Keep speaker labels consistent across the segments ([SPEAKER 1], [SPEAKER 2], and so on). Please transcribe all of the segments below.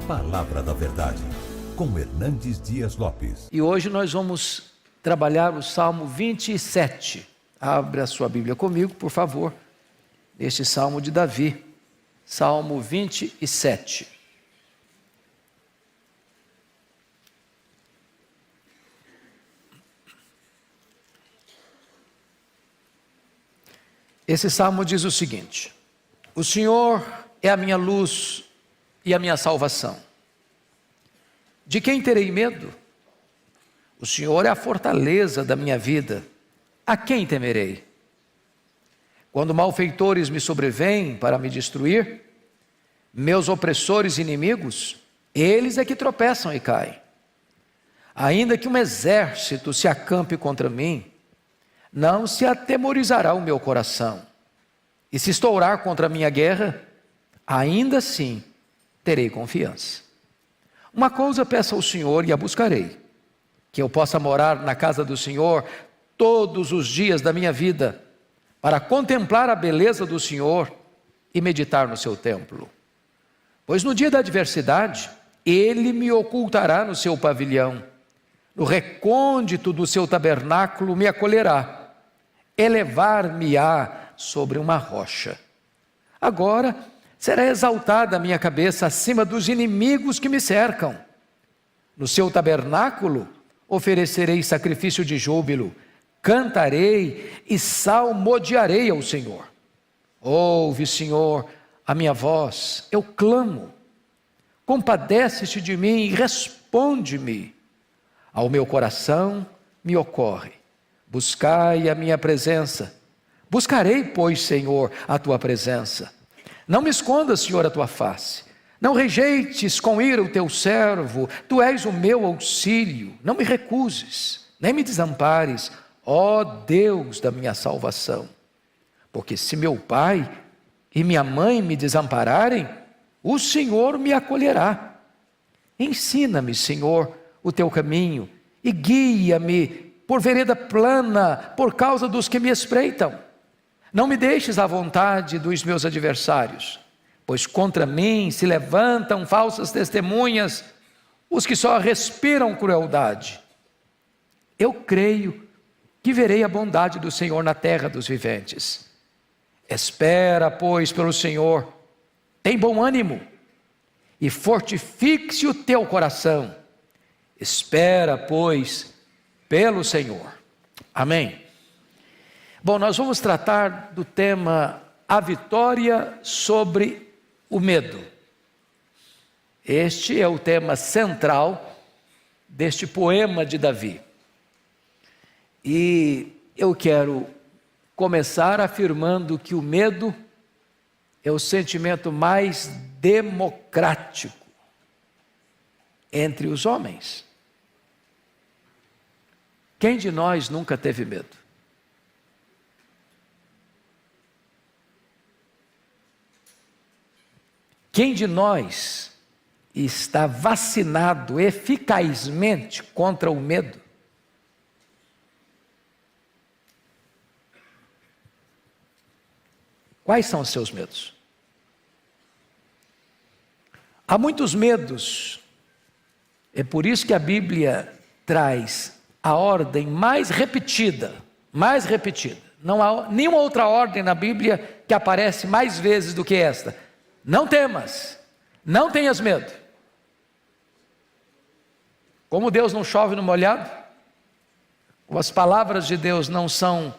[SPEAKER 1] Palavra da Verdade, com Hernandes Dias Lopes.
[SPEAKER 2] E hoje nós vamos trabalhar o Salmo 27. Abra a sua Bíblia comigo, por favor. Este Salmo de Davi, Salmo 27. Esse salmo diz o seguinte: o Senhor é a minha luz e a minha salvação. De quem terei medo? O Senhor é a fortaleza da minha vida. A quem temerei? Quando malfeitores me sobrevêm para me destruir, meus opressores e inimigos, eles é que tropeçam e caem. Ainda que um exército se acampe contra mim, não se atemorizará o meu coração. E se estourar contra a minha guerra, ainda assim terei confiança. Uma coisa peço ao Senhor e a buscarei: que eu possa morar na casa do Senhor todos os dias da minha vida, para contemplar a beleza do Senhor e meditar no seu templo. Pois no dia da adversidade, Ele me ocultará no seu pavilhão, no recôndito do seu tabernáculo me acolherá, elevar-me-á sobre uma rocha. Agora será exaltada a minha cabeça acima dos inimigos que me cercam. No seu tabernáculo oferecerei sacrifício de júbilo, cantarei e salmodiarei ao Senhor. Ouve, Senhor, a minha voz, eu clamo. Compadece-te de mim e responde-me. Ao meu coração me ocorre: buscai a minha presença. Buscarei, pois, Senhor, a tua presença. Não me escondas, Senhor, a tua face. Não rejeites com ira o teu servo. Tu és o meu auxílio. Não me recuses, nem me desampares, ó Deus da minha salvação. Porque se meu pai e minha mãe me desampararem, o Senhor me acolherá. Ensina-me, Senhor, o teu caminho e guia-me por vereda plana por causa dos que me espreitam. Não me deixes à vontade dos meus adversários, pois contra mim se levantam falsas testemunhas, os que só respiram crueldade. Eu creio que verei a bondade do Senhor na terra dos viventes. Espera, pois, pelo Senhor, tem bom ânimo e fortifique-se o teu coração. Espera, pois, pelo Senhor. Amém. Bom, nós vamos tratar do tema a vitória sobre o medo. Este é o tema central deste poema de Davi. E eu quero começar afirmando que o medo é o sentimento mais democrático entre os homens. Quem de nós nunca teve medo? Quem de nós está vacinado eficazmente contra o medo? Quais são os seus medos? Há muitos medos. É por isso que a Bíblia traz a ordem mais repetida. Não há nenhuma outra ordem na Bíblia que aparece mais vezes do que esta. Não temas, não tenhas medo. Como Deus não chove no molhado, como as palavras de Deus não são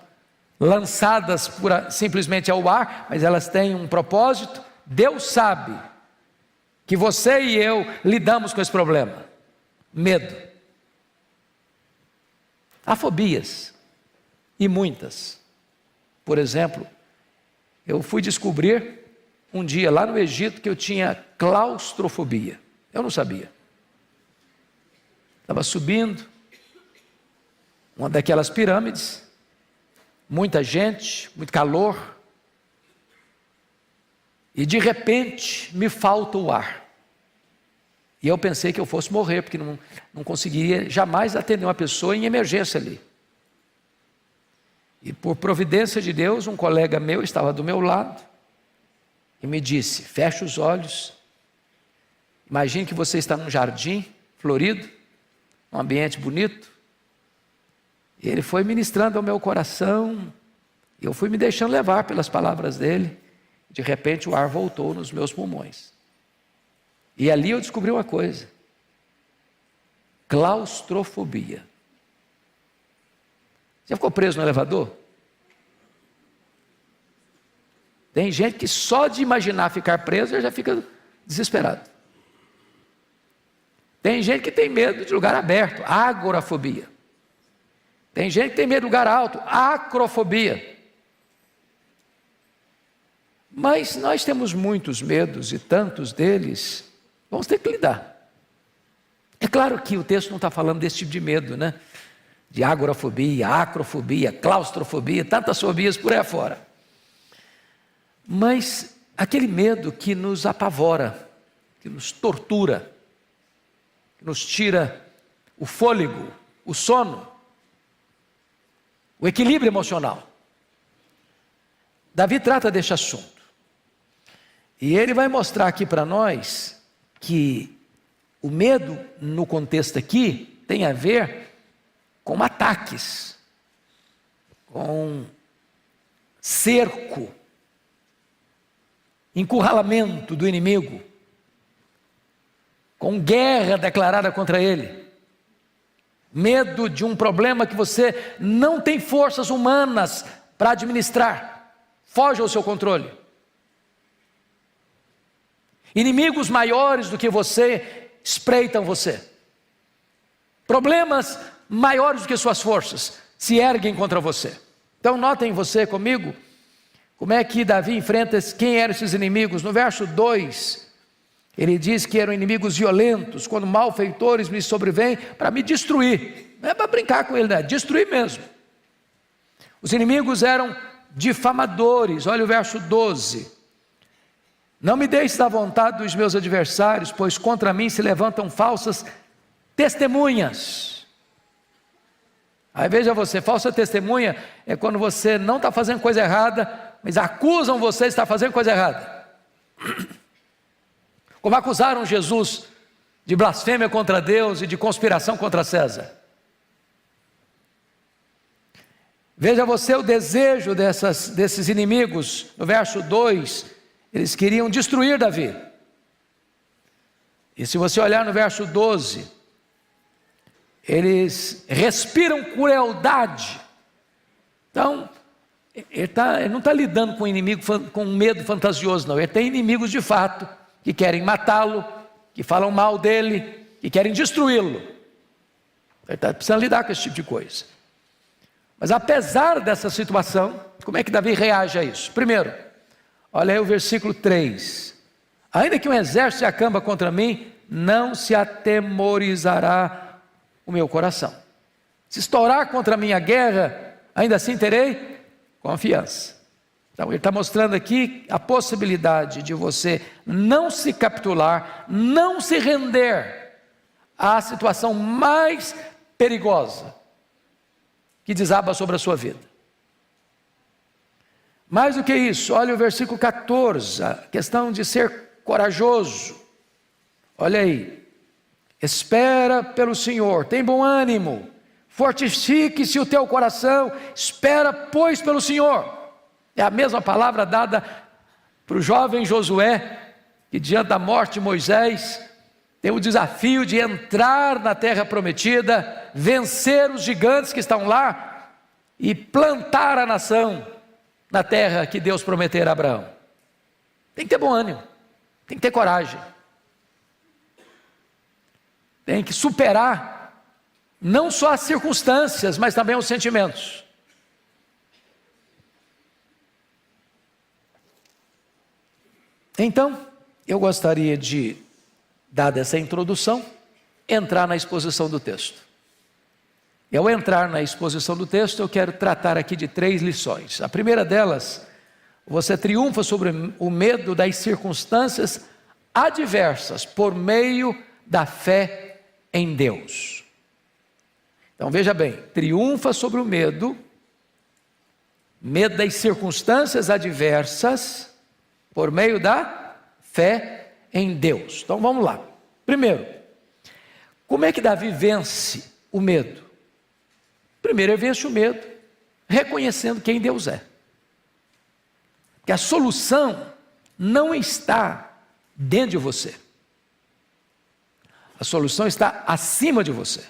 [SPEAKER 2] lançadas simplesmente ao ar, mas elas têm um propósito, Deus sabe que você e eu lidamos com esse problema, medo. Há fobias, e muitas. Por exemplo, eu fui descobrir um dia lá no Egito que eu tinha claustrofobia. Eu não sabia. Estava subindo uma daquelas pirâmides, muita gente, muito calor, e de repente me falta o ar. E eu pensei que eu fosse morrer, porque não conseguiria jamais atender uma pessoa em emergência ali. E por providência de Deus, um colega meu estava do meu lado e me disse: fecha os olhos Imagine que você está num jardim florido, um ambiente bonito, e ele foi ministrando ao meu coração, e eu fui me deixando levar pelas palavras dele. De repente o ar voltou nos meus pulmões, e ali eu descobri uma coisa: claustrofobia. Já ficou preso no elevador? Tem gente que só de imaginar ficar preso já fica desesperado. Tem gente que tem medo de lugar aberto, agorafobia. Tem gente que tem medo de lugar alto, acrofobia. Mas nós temos muitos medos, e tantos deles vamos ter que lidar. É claro que o texto não está falando desse tipo de medo, né? De agorafobia, acrofobia, claustrofobia, tantas fobias por aí afora. Mas aquele medo que nos apavora, que nos tortura, que nos tira o fôlego, o sono, o equilíbrio emocional. Davi trata deste assunto. E ele vai mostrar aqui para nós que o medo, no contexto aqui, tem a ver com ataques, com cerco, encurralamento do inimigo, com guerra declarada contra ele. Medo de um problema que você não tem forças humanas para administrar, foge ao seu controle. Inimigos maiores do que você espreitam você. Problemas maiores do que suas forças se erguem contra você. Então notem você comigo como é que Davi enfrenta quem eram esses inimigos. No verso 2, ele diz que eram inimigos violentos, quando malfeitores me sobrevêm para me destruir. Não é para brincar com ele, né? Destruir mesmo. Os inimigos eram difamadores. Olha o verso 12. Não me deixes da vontade dos meus adversários, pois contra mim se levantam falsas testemunhas. Aí veja você, falsa testemunha é quando você não está fazendo coisa errada, mas acusam você de estar fazendo coisa errada. Como acusaram Jesus de blasfêmia contra Deus e de conspiração contra César. Veja você o desejo desses inimigos. No verso 2, eles queriam destruir Davi. E se você olhar no verso 12, eles respiram crueldade. Então, ele não está lidando com inimigo com medo fantasioso, não. Ele tem inimigos de fato, que querem matá-lo, que falam mal dele, que querem destruí-lo. Ele está precisando lidar com esse tipo de coisa. Mas apesar dessa situação, como é que Davi reage a isso? Primeiro, olha aí o versículo 3. Ainda que um exército se acampa contra mim, não se atemorizará o meu coração. Se estourar contra mim a guerra, ainda assim terei confiança. Então ele está mostrando aqui a possibilidade de você não se capitular, não se render à situação mais perigosa que desaba sobre a sua vida. Mais do que isso, olha o versículo 14, a questão de ser corajoso. Olha aí, espera pelo Senhor, tem bom ânimo, fortifique-se o teu coração, espera pois pelo Senhor. É a mesma palavra dada para o jovem Josué, que diante da morte de Moisés, tem o desafio de entrar na terra prometida, vencer os gigantes que estão lá e plantar a nação na terra que Deus prometera a Abraão. Tem que ter bom ânimo, tem que ter coragem, tem que superar não só as circunstâncias, mas também os sentimentos. Então, eu gostaria de, dada essa introdução, entrar na exposição do texto. E ao entrar na exposição do texto, eu quero tratar aqui de 3 lições. A primeira delas, você triunfa sobre o medo das circunstâncias adversas por meio da fé em Deus. Então veja bem, triunfa sobre o medo das circunstâncias adversas por meio da fé em Deus. Então vamos lá. Primeiro, como é que Davi vence o medo? Primeiro, ele vence o medo reconhecendo quem Deus é. Que a solução não está dentro de você. A solução está acima de você.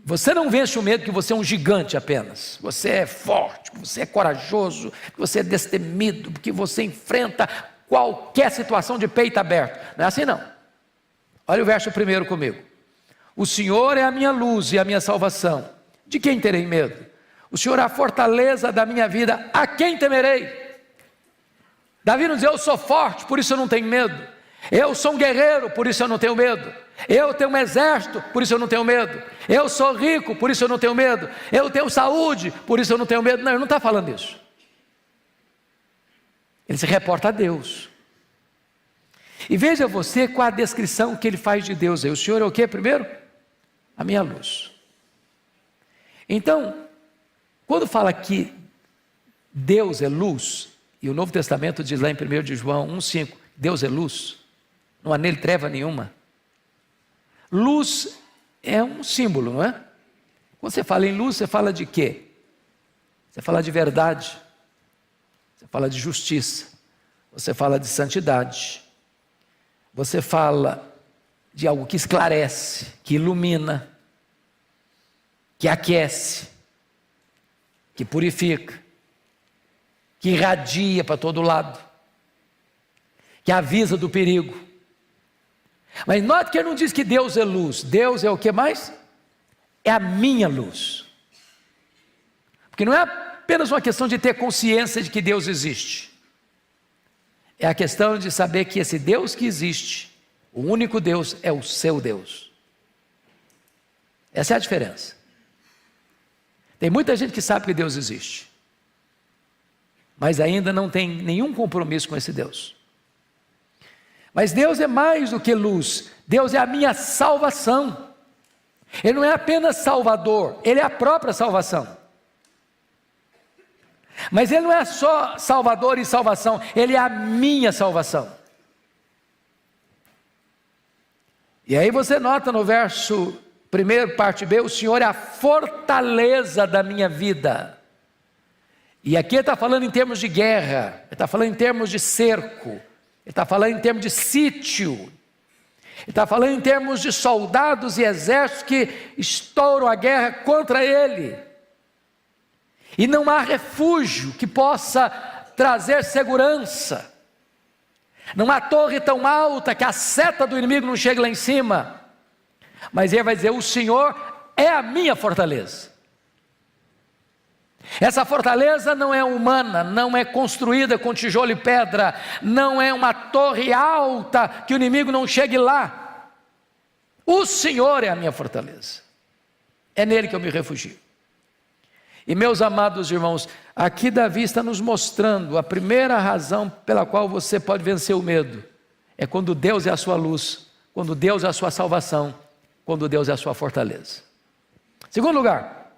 [SPEAKER 2] Você não vence o medo que você é um gigante apenas. Você é forte, você é corajoso, você é destemido, porque você enfrenta qualquer situação de peito aberto. Não é assim não. Olha o verso 1 comigo. O Senhor é a minha luz e a minha salvação. De quem terei medo? O Senhor é a fortaleza da minha vida. A quem temerei? Davi não diz, eu sou forte, por isso eu não tenho medo. Eu sou um guerreiro, por isso eu não tenho medo. Eu tenho um exército, por isso eu não tenho medo. Eu sou rico, por isso eu não tenho medo. Eu tenho saúde, por isso eu não tenho medo. Não, ele não está falando isso. Ele se reporta a Deus. E veja você com a descrição que ele faz de Deus aí. O Senhor é o que primeiro? A minha luz. Então, quando fala que Deus é luz, e o Novo Testamento diz lá em 1 de João 1,5, Deus é luz, não há nele treva nenhuma. Luz é um símbolo, não é? Quando você fala em luz, você fala de quê? Você fala de verdade, você fala de justiça, você fala de santidade, você fala de algo que esclarece, que ilumina, que aquece, que purifica, que irradia para todo lado, que avisa do perigo. Mas note que ele não diz que Deus é luz. Deus é o que mais? É a minha luz. Porque não é apenas uma questão de ter consciência de que Deus existe. É a questão de saber que esse Deus que existe, o único Deus, é o seu Deus. Essa é a diferença. Tem muita gente que sabe que Deus existe, mas ainda não tem nenhum compromisso com esse Deus. Mas Deus é mais do que luz. Deus é a minha salvação. Ele não é apenas salvador, Ele é a própria salvação. Mas Ele não é só salvador e salvação, Ele é a minha salvação. E aí você nota no verso 1, parte B, o Senhor é a fortaleza da minha vida. E aqui ele está falando em termos de guerra, ele está falando em termos de cerco, ele está falando em termos de sítio, ele está falando em termos de soldados e exércitos que estouram a guerra contra ele. E não há refúgio que possa trazer segurança. Não há torre tão alta que a seta do inimigo não chegue lá em cima. Mas ele vai dizer, o Senhor é a minha fortaleza. Essa fortaleza não é humana, não é construída com tijolo e pedra, não é uma torre alta que o inimigo não chegue lá. O Senhor é a minha fortaleza. É nele que eu me refugio. E meus amados irmãos, aqui Davi está nos mostrando a primeira razão pela qual você pode vencer o medo. É quando Deus é a sua luz, quando Deus é a sua salvação, quando Deus é a sua fortaleza. Segundo lugar,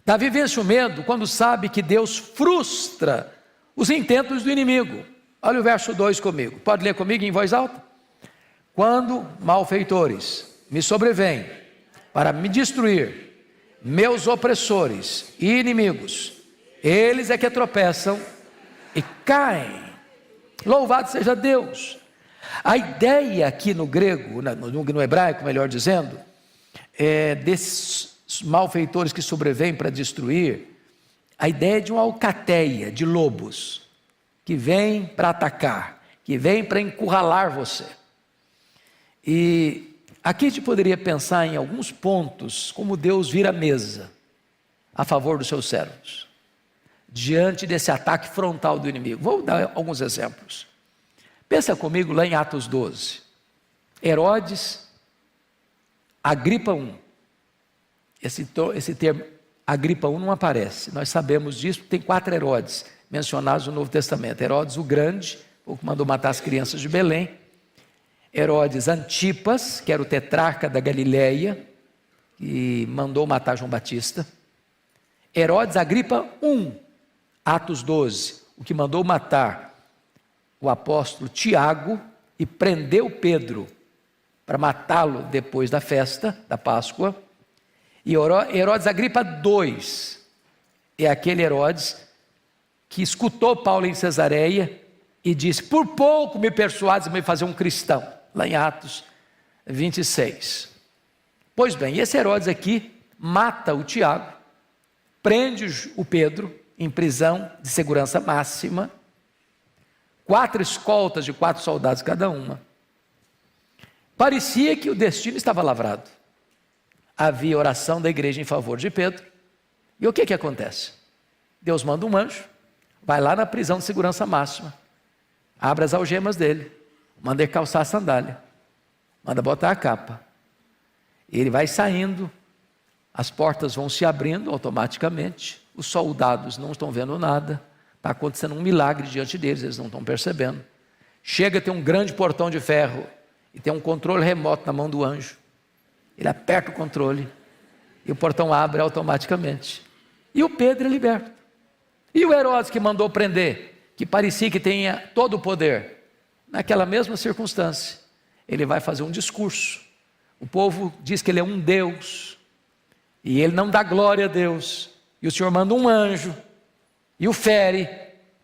[SPEAKER 2] Davi vence o medo quando sabe que Deus frustra os intentos do inimigo. Olha o verso 2 comigo, pode ler comigo em voz alta? Quando malfeitores me sobrevêm para me destruir, meus opressores e inimigos, eles é que tropeçam e caem. Louvado seja Deus. A ideia aqui no grego, no hebraico melhor dizendo, é desses malfeitores que sobrevêm para destruir, a ideia de uma alcateia de lobos, que vem para atacar, que vem para encurralar você. E aqui a gente poderia pensar em alguns pontos, como Deus vira a mesa a favor dos seus servos, diante desse ataque frontal do inimigo. Vou dar alguns exemplos. Pensa comigo lá em Atos 12. Herodes, Agripa I. Esse termo Agripa I não aparece, nós sabemos disso, tem 4 Herodes mencionados no Novo Testamento. Herodes o Grande, o que mandou matar as crianças de Belém. Herodes Antipas, que era o tetrarca da Galileia, que mandou matar João Batista. Herodes Agripa I, Atos 12, o que mandou matar o apóstolo Tiago e prendeu Pedro para matá-lo depois da festa da Páscoa. E Herodes Agripa II é aquele Herodes que escutou Paulo em Cesareia e disse: por pouco me persuades a me fazer um cristão, lá em Atos 26. Pois bem, esse Herodes aqui mata o Tiago, prende o Pedro em prisão de segurança máxima, 4 escoltas de 4 soldados cada uma. Parecia que o destino estava lavrado. Havia oração da igreja em favor de Pedro. E o que acontece? Deus manda um anjo, vai lá na prisão de segurança máxima, abre as algemas dele, manda ele calçar a sandália, manda botar a capa. Ele vai saindo, as portas vão se abrindo automaticamente, os soldados não estão vendo nada, está acontecendo um milagre diante deles, eles não estão percebendo. Chega, tem um grande portão de ferro e tem um controle remoto na mão do anjo. Ele aperta o controle e o portão abre automaticamente. E o Pedro é liberto. E o Herodes que mandou prender, que parecia que tinha todo o poder, naquela mesma circunstância, ele vai fazer um discurso. O povo diz que ele é um Deus, e ele não dá glória a Deus, e o Senhor manda um anjo, e o fere,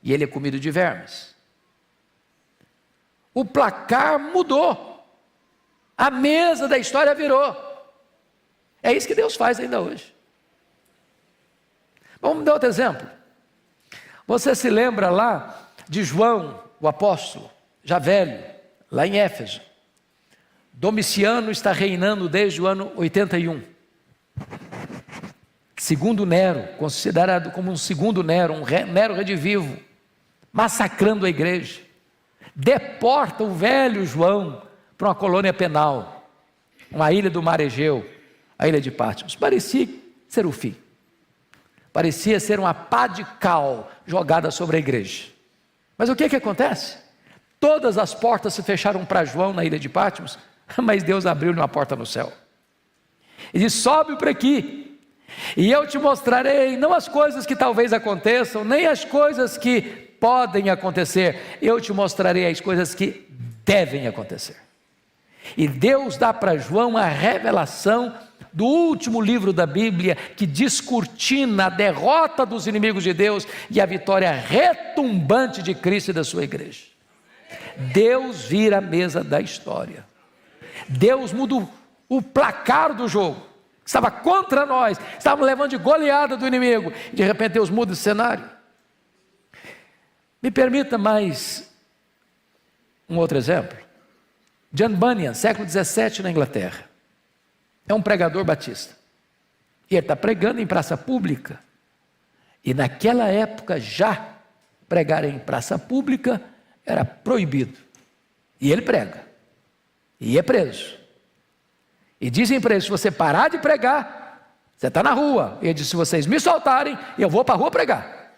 [SPEAKER 2] e ele é comido de vermes. O placar mudou, a mesa da história virou. É isso que Deus faz ainda hoje. Vamos dar outro exemplo. Você se lembra lá de João, o apóstolo, já velho, lá em Éfeso. Domiciano está reinando desde o ano 81. Segundo Nero, considerado como um segundo Nero, Nero redivivo, massacrando a igreja. Deporta o velho João para uma colônia penal, uma ilha do mar Egeu, a ilha de Patmos. Parecia ser o fim. Parecia ser uma pá de cal jogada sobre a igreja. Mas o que acontece? Todas as portas se fecharam para João na ilha de Patmos, mas Deus abriu-lhe uma porta no céu. E disse: sobe para aqui, e eu te mostrarei, não as coisas que talvez aconteçam, nem as coisas que podem acontecer, eu te mostrarei as coisas que devem acontecer. E Deus dá para João a revelação do último livro da Bíblia, que descortina a derrota dos inimigos de Deus e a vitória retumbante de Cristo e da sua igreja. Deus vira a mesa da história. Deus muda o placar do jogo, que estava contra nós, estávamos levando de goleada do inimigo, de repente Deus muda o cenário. Me permita mais um outro exemplo. John Bunyan, século 17 na Inglaterra, é um pregador batista, e ele está pregando em praça pública, e naquela época já pregar em praça pública era proibido, e ele prega, e é preso, e dizem para ele: se você parar de pregar, você está na rua. Ele disse: se vocês me soltarem, eu vou para a rua pregar.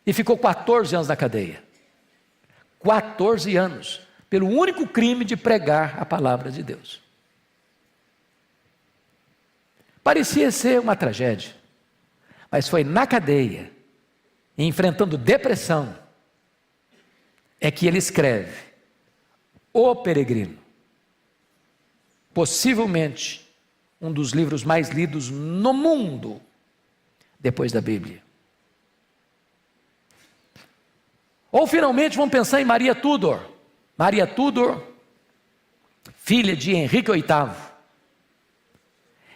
[SPEAKER 2] E ficou 14 anos na cadeia, 14 anos, pelo único crime de pregar a palavra de Deus. Parecia ser uma tragédia, mas foi na cadeia, enfrentando depressão, é que ele escreve O Peregrino, possivelmente um dos livros mais lidos no mundo, depois da Bíblia. Ou finalmente vamos pensar em Maria Tudor. Maria Tudor, filha de Henrique VIII,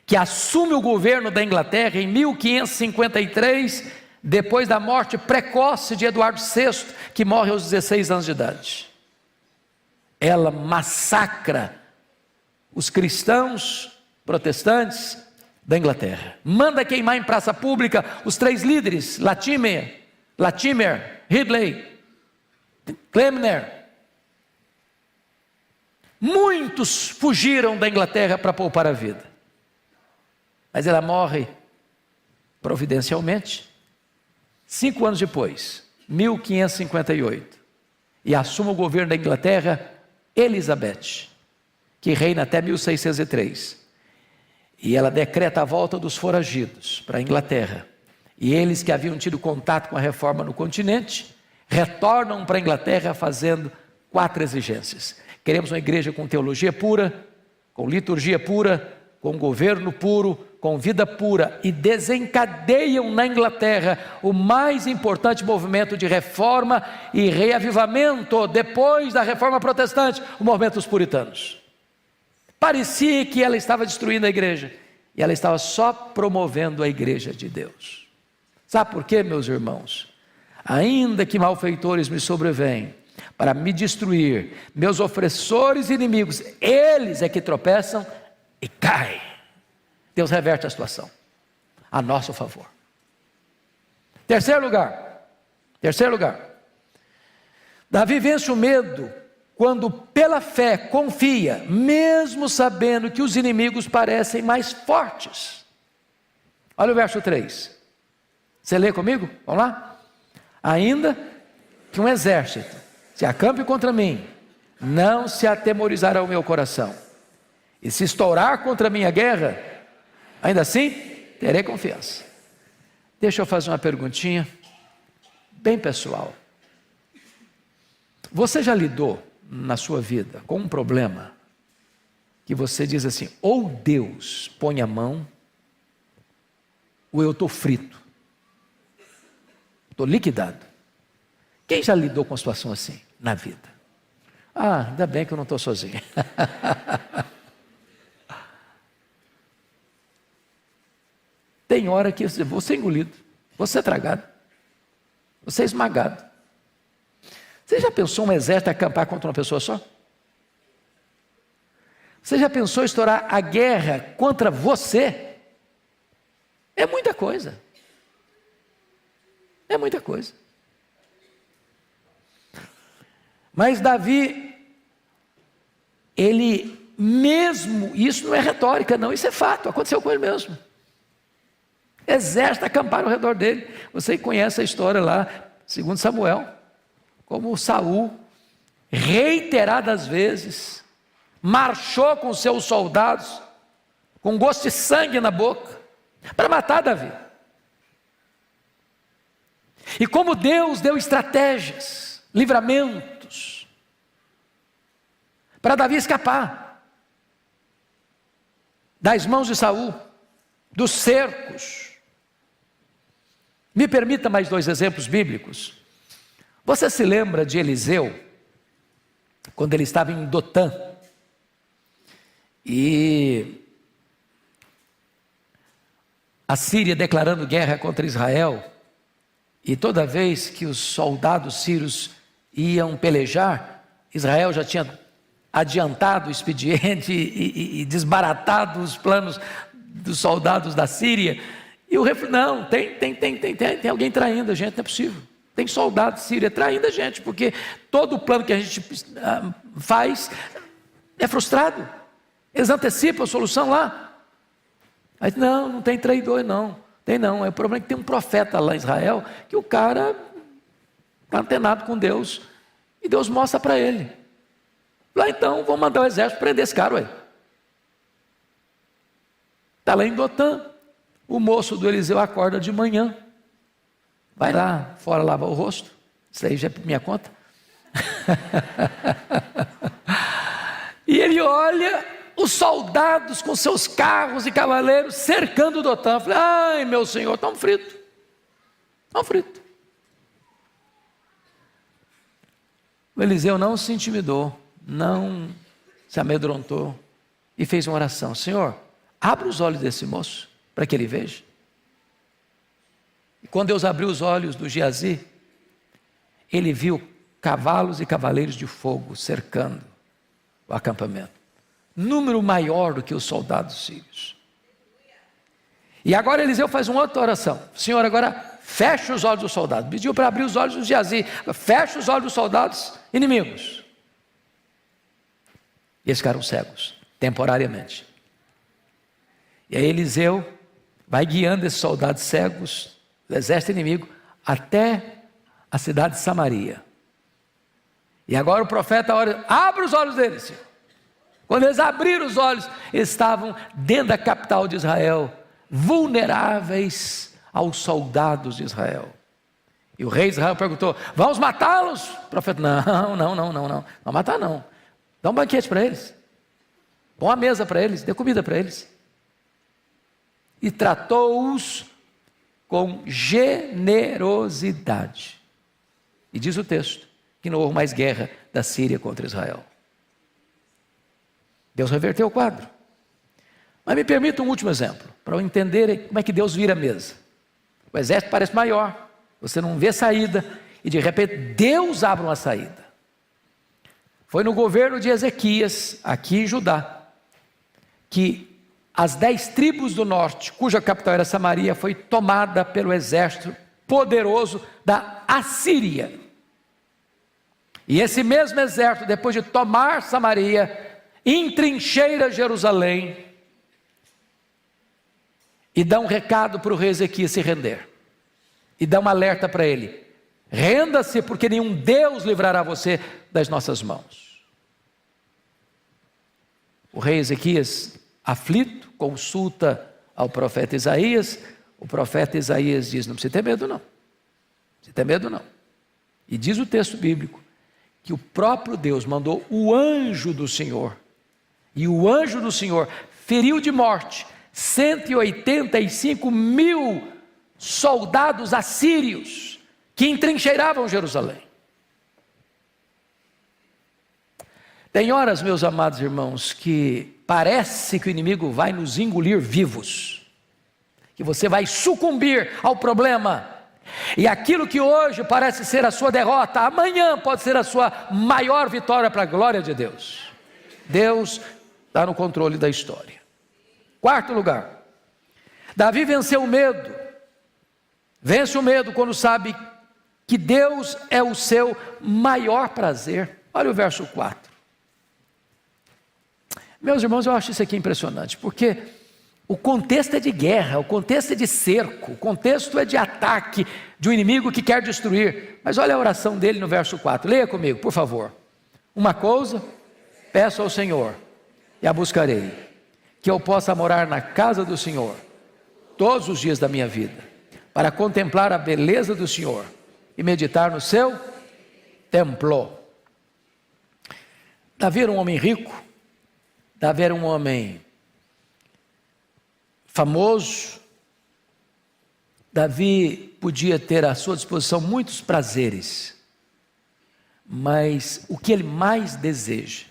[SPEAKER 2] que assume o governo da Inglaterra em 1553, depois da morte precoce de Eduardo VI, que morre aos 16 anos de idade. Ela massacra os cristãos protestantes da Inglaterra, manda queimar em praça pública os 3 líderes, Latimer, Ridley, Cranmer. Muitos fugiram da Inglaterra para poupar a vida, mas ela morre providencialmente 5 anos depois, 1558, e assume o governo da Inglaterra Elizabeth, que reina até 1603, e ela decreta a volta dos foragidos para a Inglaterra, e eles que haviam tido contato com a reforma no continente, retornam para a Inglaterra fazendo 4 exigências. Queremos uma igreja com teologia pura, com liturgia pura, com governo puro, com vida pura, e desencadeiam na Inglaterra o mais importante movimento de reforma e reavivamento depois da reforma protestante, o movimento dos puritanos. Parecia que ela estava destruindo a igreja, e ela estava só promovendo a igreja de Deus. Sabe por quê, meus irmãos? Ainda que malfeitores me sobrevêm para me destruir, meus opressores e inimigos, eles é que tropeçam e caem. Deus reverte a situação a nosso favor. Terceiro lugar, Davi vence o medo quando pela fé confia, mesmo sabendo que os inimigos parecem mais fortes. Olha o verso 3, você lê comigo? Vamos lá? Ainda que um exército se acampe contra mim, não se atemorizará o meu coração, e se estourar contra mim a guerra, ainda assim terei confiança. Deixa eu fazer uma perguntinha bem pessoal. Você já lidou na sua vida com um problema que você diz assim: ou Deus põe a mão, ou eu estou frito, estou liquidado? Quem já lidou com uma situação assim na vida? Ah, ainda bem que eu não estou sozinho. Tem hora que você é engolido, você é tragado, você é esmagado. Você já pensou um exército acampar contra uma pessoa só? Você já pensou estourar a guerra contra você? É muita coisa. É muita coisa. Mas Davi, ele mesmo, isso não é retórica não, isso é fato, aconteceu com ele mesmo. Exército acamparam ao redor dele. Você conhece a história lá, segundo Samuel, como Saul, reiteradas vezes, marchou com seus soldados, com gosto de sangue na boca, para matar Davi. E como Deus deu estratégias, livramentos, para Davi escapar das mãos de Saul, dos cercos. Me permita mais 2 exemplos bíblicos. Você se lembra de Eliseu, quando ele estava em Dotã, e a Síria declarando guerra contra Israel, e toda vez que os soldados sírios iam pelejar, Israel já tinha adiantado o expediente e desbaratado os planos dos soldados da Síria, e o rei não, tem alguém traindo a gente, não é possível. Tem soldado de Síria traindo a gente, porque todo o plano que a gente faz é frustrado. Eles antecipam a solução lá. Aí não tem traidor não, tem não. O problema é que tem um profeta lá em Israel, que o cara está antenado com Deus, e Deus mostra para ele. Lá então, vão mandar o exército prender esse cara, ué. Está lá em Dotã. O moço do Eliseu acorda de manhã, vai lá fora lavar o rosto, isso aí já é por minha conta. E ele olha os soldados com seus carros e cavaleiros cercando Dotã. Falei, ai meu senhor, estão fritos. O Eliseu não se intimidou, não se amedrontou e fez uma oração: Senhor, abra os olhos desse moço, para que ele veja. E quando Deus abriu os olhos do Geazi, ele viu cavalos e cavaleiros de fogo cercando o acampamento, número maior do que os soldados sírios. E agora Eliseu faz uma outra oração: Senhor, agora fecha os olhos dos soldados. Pediu para abrir os olhos do Geazi, fecha os olhos dos soldados inimigos. E eles ficaram cegos, temporariamente. E aí Eliseu vai guiando esses soldados cegos do exército inimigo até a cidade de Samaria. E agora o profeta ora: abre os olhos deles, Senhor. Quando eles abriram os olhos, eles estavam dentro da capital de Israel, vulneráveis aos soldados de Israel. E o rei Israel perguntou: vamos matá-los? O profeta: não vai matar não. Dá um banquete para eles, põe uma mesa para eles, dê comida para eles. E tratou-os com generosidade. E diz o texto que não houve mais guerra da Síria contra Israel. Deus reverteu o quadro. Mas me permita um último exemplo, para eu entender como é que Deus vira a mesa. O exército parece maior, você não vê saída, e de repente Deus abre uma saída. Foi no governo de Ezequias, aqui em Judá, que as 10 tribos do norte, cuja capital era Samaria, foi tomada pelo exército poderoso da Assíria. E esse mesmo exército, depois de tomar Samaria, entrincheira Jerusalém e dá um recado para o rei Ezequias se render. E dá um alerta para ele: renda-se, porque nenhum Deus livrará você das nossas mãos. O rei Ezequias, aflito, consulta ao profeta Isaías. O profeta Isaías diz: não precisa ter medo não, não precisa ter medo não. E diz o texto bíblico que o próprio Deus mandou o anjo do Senhor, e o anjo do Senhor feriu de morte 185 mil soldados assírios que entrincheiravam Jerusalém. Tem horas, meus amados irmãos, que parece que o inimigo vai nos engolir vivos, que você vai sucumbir ao problema, e aquilo que hoje parece ser a sua derrota, amanhã pode ser a sua maior vitória para a glória de Deus. Deus está no controle da história. Quarto lugar, Davi venceu o medo. Vence o medo quando sabe que Deus é o seu maior prazer. Olha o verso 4. Meus irmãos, eu acho isso aqui impressionante, porque o contexto é de guerra, o contexto é de cerco, o contexto é de ataque de um inimigo que quer destruir. Mas olha a oração dele no verso 4, leia comigo, por favor. Uma coisa peço ao Senhor, e a buscarei, que eu possa morar na casa do Senhor todos os dias da minha vida, para contemplar a beleza do Senhor e meditar no seu templo. Davi era um homem rico, Davi era um homem famoso, Davi podia ter à sua disposição muitos prazeres, mas o que ele mais deseja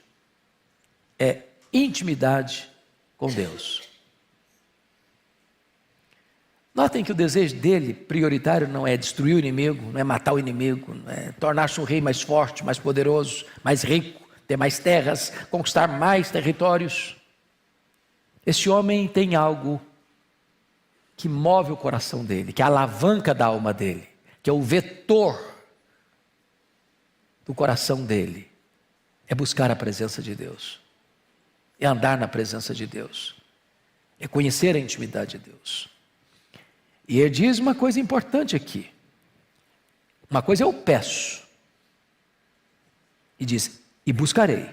[SPEAKER 2] é intimidade com Deus. Notem que o desejo dele, prioritário, não é destruir o inimigo, não é matar o inimigo, não é tornar-se um rei mais forte, mais poderoso, mais rico, ter mais terras, conquistar mais territórios. Esse homem tem algo que move o coração dele, que é a alavanca da alma dele, que é o vetor do coração dele, é buscar a presença de Deus, é andar na presença de Deus, é conhecer a intimidade de Deus. E ele diz uma coisa importante aqui, uma coisa eu peço, e diz, e buscarei,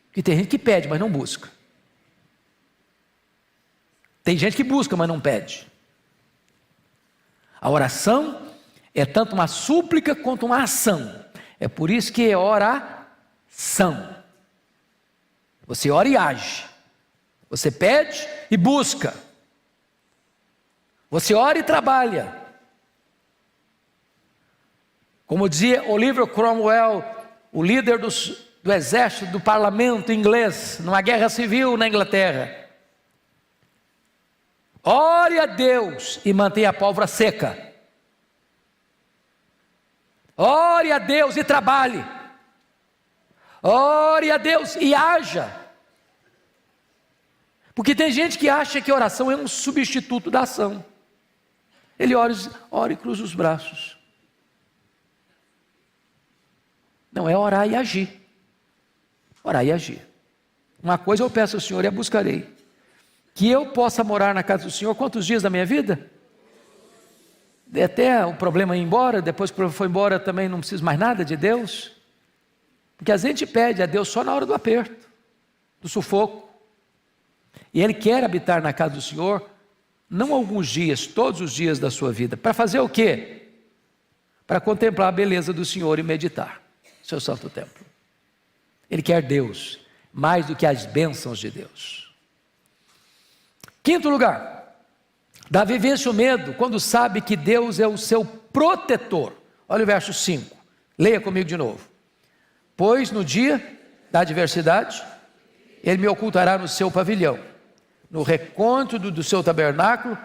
[SPEAKER 2] porque tem gente que pede, mas não busca. Tem gente que busca, mas não pede. A oração é tanto uma súplica quanto uma ação. É por isso que é oração. Você ora e age. Você pede e busca. Você ora e trabalha. Como dizia Oliver Cromwell, o líder do exército, do parlamento inglês, numa guerra civil na Inglaterra: ore a Deus e mantenha a pólvora seca. Ore a Deus e trabalhe. Ore a Deus e haja. Porque tem gente que acha que oração é um substituto da ação. Ele ora e cruza os braços. Não, é orar e agir. Orar e agir. Uma coisa eu peço ao Senhor e a buscarei, que eu possa morar na casa do Senhor quantos dias da minha vida? Até o problema ir embora, depois que o problema foi embora também não preciso mais nada de Deus. Porque a gente pede a Deus só na hora do aperto, do sufoco. E Ele quer habitar na casa do Senhor, não alguns dias, todos os dias da sua vida. Para fazer o quê? para contemplar a beleza do Senhor e meditar no seu santo templo. Ele quer Deus mais do que as bênçãos de Deus. Quinto lugar, Davi vence o medo quando sabe que Deus é o seu protetor. Olha o verso 5, leia comigo de novo. Pois no dia da adversidade, ele me ocultará no seu pavilhão, no recôndito do seu tabernáculo,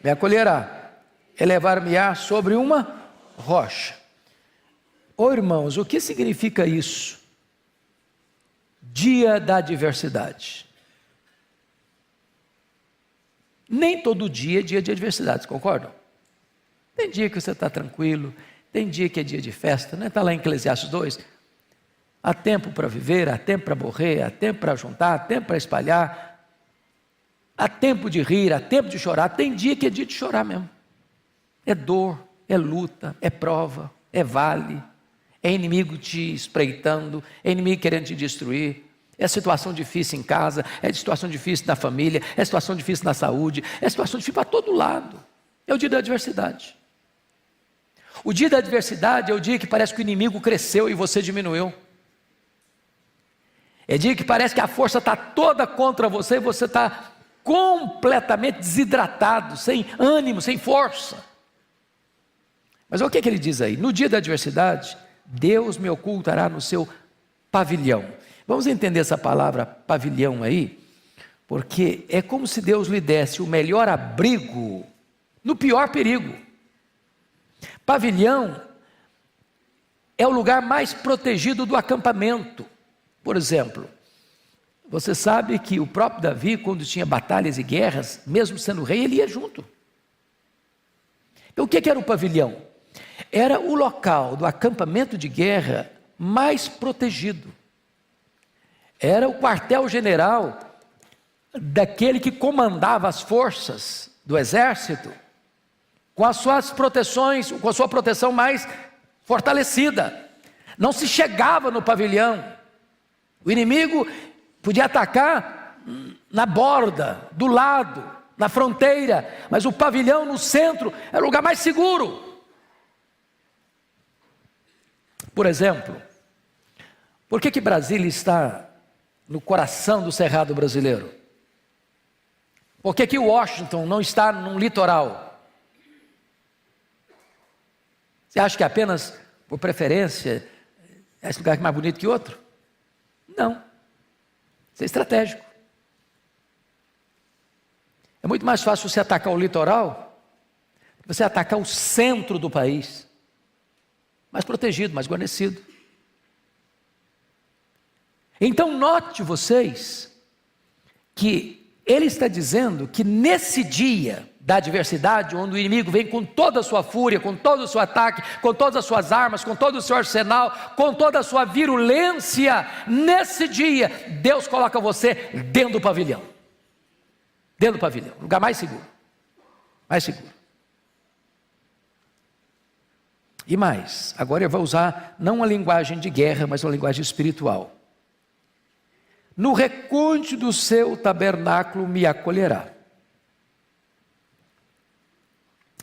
[SPEAKER 2] me acolherá, elevar-me-á sobre uma rocha. Ô irmãos, o que significa isso? Dia da adversidade. Nem todo dia é dia de adversidade, concordam? Tem dia que você está tranquilo, tem dia que é dia de festa, né? Está lá em Eclesiastes 2. Há tempo para viver, há tempo para morrer, há tempo para juntar, há tempo para espalhar, há tempo de rir, há tempo de chorar. Tem dia que é dia de chorar mesmo. É dor, é luta, é prova, é vale, é inimigo te espreitando, é inimigo querendo te destruir, é situação difícil em casa, é situação difícil na família, é situação difícil na saúde, é situação difícil para todo lado. É o dia da adversidade. O dia da adversidade é o dia que parece que o inimigo cresceu e você diminuiu. É dia que parece que a força está toda contra você e você está completamente desidratado, sem ânimo, sem força. Mas olha o que ele diz aí: no dia da adversidade, Deus me ocultará no seu pavilhão. Vamos entender essa palavra pavilhão aí, porque é como se Deus lhe desse o melhor abrigo no pior perigo. Pavilhão é o lugar mais protegido do acampamento. Por exemplo, você sabe que o próprio Davi, quando tinha batalhas e guerras, mesmo sendo rei, ele ia junto. Então o que era o pavilhão? Era o local do acampamento de guerra mais protegido. Era o quartel-general daquele que comandava as forças do exército, com as suas proteções, com a sua proteção mais fortalecida. Não se chegava no pavilhão. O inimigo podia atacar na borda, do lado, na fronteira, mas o pavilhão no centro era o lugar mais seguro. Por exemplo, por que Brasília está no coração do cerrado brasileiro? Por que Washington não está num litoral? Você acha que apenas por preferência é esse lugar mais bonito que outro? Não. Isso é estratégico. É muito mais fácil você atacar o litoral do que você atacar o centro do país. Mais protegido, mais guarnecido. Então note vocês que ele está dizendo que nesse dia da adversidade, onde o inimigo vem com toda a sua fúria, com todo o seu ataque, com todas as suas armas, com todo o seu arsenal, com toda a sua virulência, nesse dia, Deus coloca você dentro do pavilhão. Dentro do pavilhão, lugar mais seguro. Mais seguro. E mais, agora eu vou usar não uma linguagem de guerra, mas uma linguagem espiritual. No recôndito do seu tabernáculo me acolherá.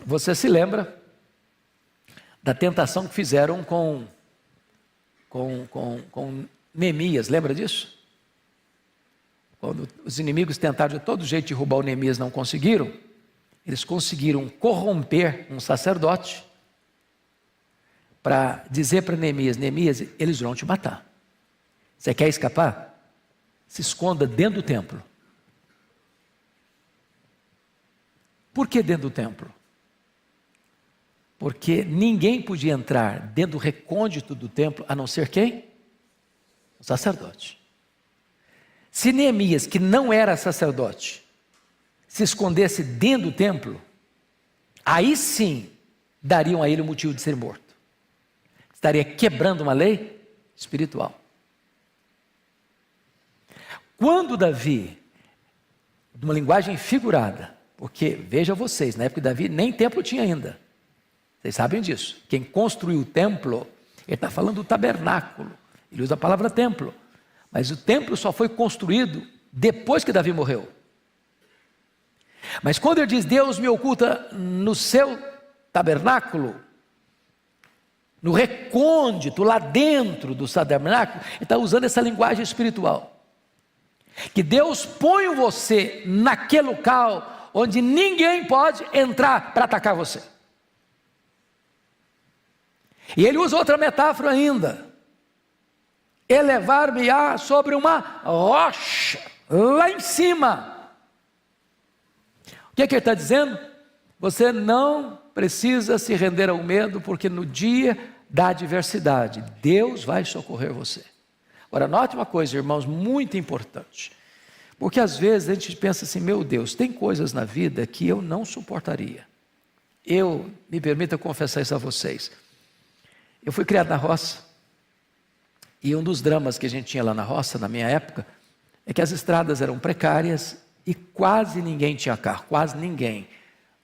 [SPEAKER 2] Você se lembra da tentação que fizeram com Neemias, lembra disso? Quando os inimigos tentaram de todo jeito derrubar o Neemias, não conseguiram, eles conseguiram corromper um sacerdote para dizer para Neemias: Neemias, eles vão te matar. Você quer escapar? Se esconda dentro do templo. Por que dentro do templo? Porque ninguém podia entrar dentro do recôndito do templo, a não ser quem? O sacerdote. Se Neemias, que não era sacerdote, se escondesse dentro do templo, aí sim dariam a ele o motivo de ser morto. Estaria quebrando uma lei espiritual. Quando Davi, numa linguagem figurada, porque veja vocês, na época de Davi nem templo tinha ainda. Vocês sabem disso. Quem construiu o templo, ele está falando do tabernáculo. Ele usa a palavra templo. Mas o templo só foi construído depois que Davi morreu. Mas quando ele diz Deus me oculta no seu tabernáculo, no recôndito, lá dentro do tabernáculo, ele está usando essa linguagem espiritual. Que Deus põe você naquele local onde ninguém pode entrar para atacar você. E ele usa outra metáfora ainda: elevar-me-á sobre uma rocha, lá em cima. O que é que ele está dizendo? Você não precisa se render ao medo, porque no dia da adversidade, Deus vai socorrer você. Agora, note uma coisa, irmãos, muito importante. Porque às vezes a gente pensa assim: meu Deus, tem coisas na vida que eu não suportaria. Me permita confessar isso a vocês. Eu fui criado na roça, e um dos dramas que a gente tinha lá na roça, na minha época, é que as estradas eram precárias e quase ninguém tinha carro, quase ninguém.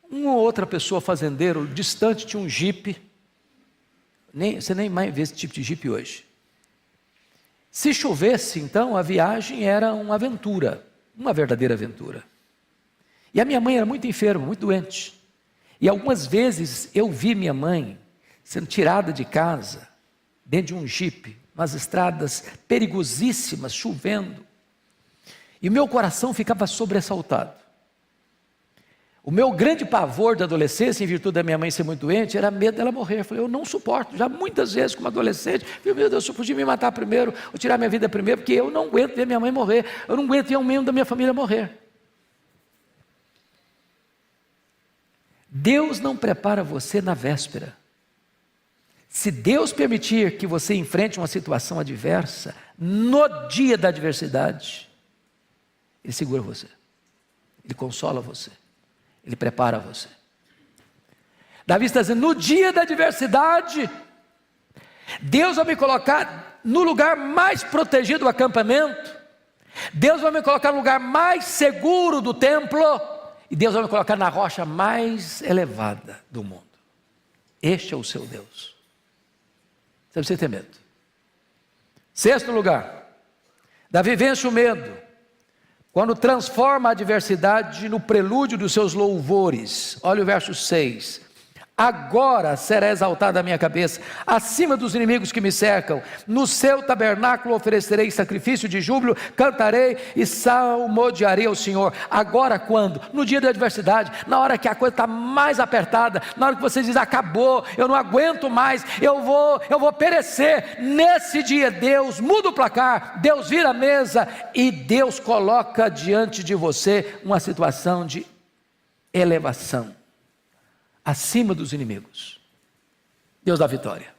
[SPEAKER 2] Uma ou outra pessoa, fazendeiro, distante, tinha um jipe. Você nem mais vê esse tipo de jipe hoje. Se chovesse, então, a viagem era uma aventura, uma verdadeira aventura. E a minha mãe era muito enferma, muito doente. E algumas vezes eu vi minha mãe sendo tirada de casa, dentro de um jipe, nas estradas perigosíssimas, chovendo. E o meu coração ficava sobressaltado. O meu grande pavor da adolescência, em virtude da minha mãe ser muito doente, era medo dela morrer. Eu falei: eu não suporto. Já muitas vezes, como adolescente, meu Deus, eu podia me matar primeiro, ou tirar minha vida primeiro, porque eu não aguento ver minha mãe morrer. Eu não aguento ver um membro da minha família morrer. Deus não prepara você na véspera. Se Deus permitir que você enfrente uma situação adversa, no dia da adversidade, Ele segura você, Ele consola você, Ele prepara você. Davi está dizendo: no dia da adversidade, Deus vai me colocar no lugar mais protegido do acampamento, Deus vai me colocar no lugar mais seguro do templo, e Deus vai me colocar na rocha mais elevada do mundo. Este é o seu Deus. Você precisa ter medo. Sexto lugar, Davi vence o medo quando transforma a adversidade no prelúdio dos seus louvores. Olha o verso 6. Agora será exaltada a minha cabeça acima dos inimigos que me cercam. No seu tabernáculo oferecerei sacrifício de júbilo, cantarei e salmodiarei ao Senhor. Agora quando? No dia da adversidade, na hora que a coisa está mais apertada, na hora que você diz: acabou, eu não aguento mais, eu vou perecer. Nesse dia Deus muda o placar, Deus vira a mesa e Deus coloca diante de você uma situação de elevação, acima dos inimigos. Deus dá vitória.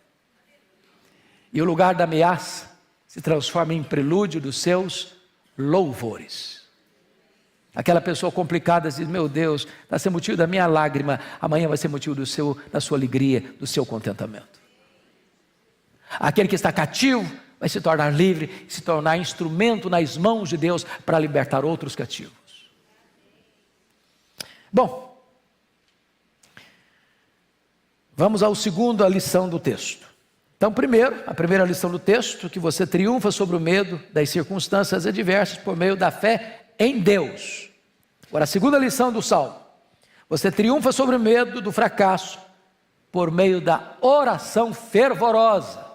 [SPEAKER 2] E o lugar da ameaça se transforma em prelúdio dos seus louvores. Aquela pessoa complicada diz: meu Deus, está sendo motivo da minha lágrima, amanhã vai ser motivo da sua alegria, do seu contentamento. Aquele que está cativo vai se tornar livre, se tornar instrumento nas mãos de Deus para libertar outros cativos. Bom, vamos à segunda lição do texto. Então, a primeira lição do texto, que você triunfa sobre o medo das circunstâncias adversas por meio da fé em Deus. Agora, a segunda lição do Salmo: você triunfa sobre o medo do fracasso por meio da oração fervorosa.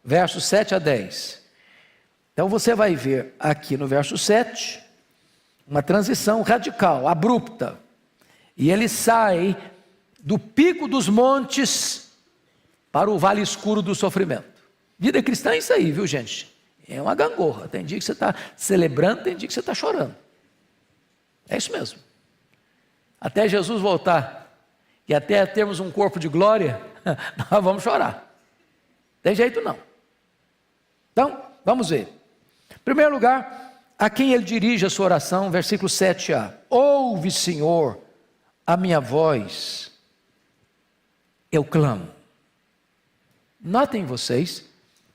[SPEAKER 2] Versos 7 a 10. Então você vai ver aqui no verso 7, uma transição radical, abrupta. E ele sai do pico dos montes para o vale escuro do sofrimento. Vida cristã é isso aí, viu, gente? É uma gangorra. Tem dia que você está celebrando, tem dia que você está chorando. É isso mesmo. Até Jesus voltar e até termos um corpo de glória, nós vamos chorar. Tem jeito não. Então, vamos ver. Em primeiro lugar, a quem ele dirige a sua oração, versículo 7a. Ouve, Senhor, a minha voz, eu clamo. Notem vocês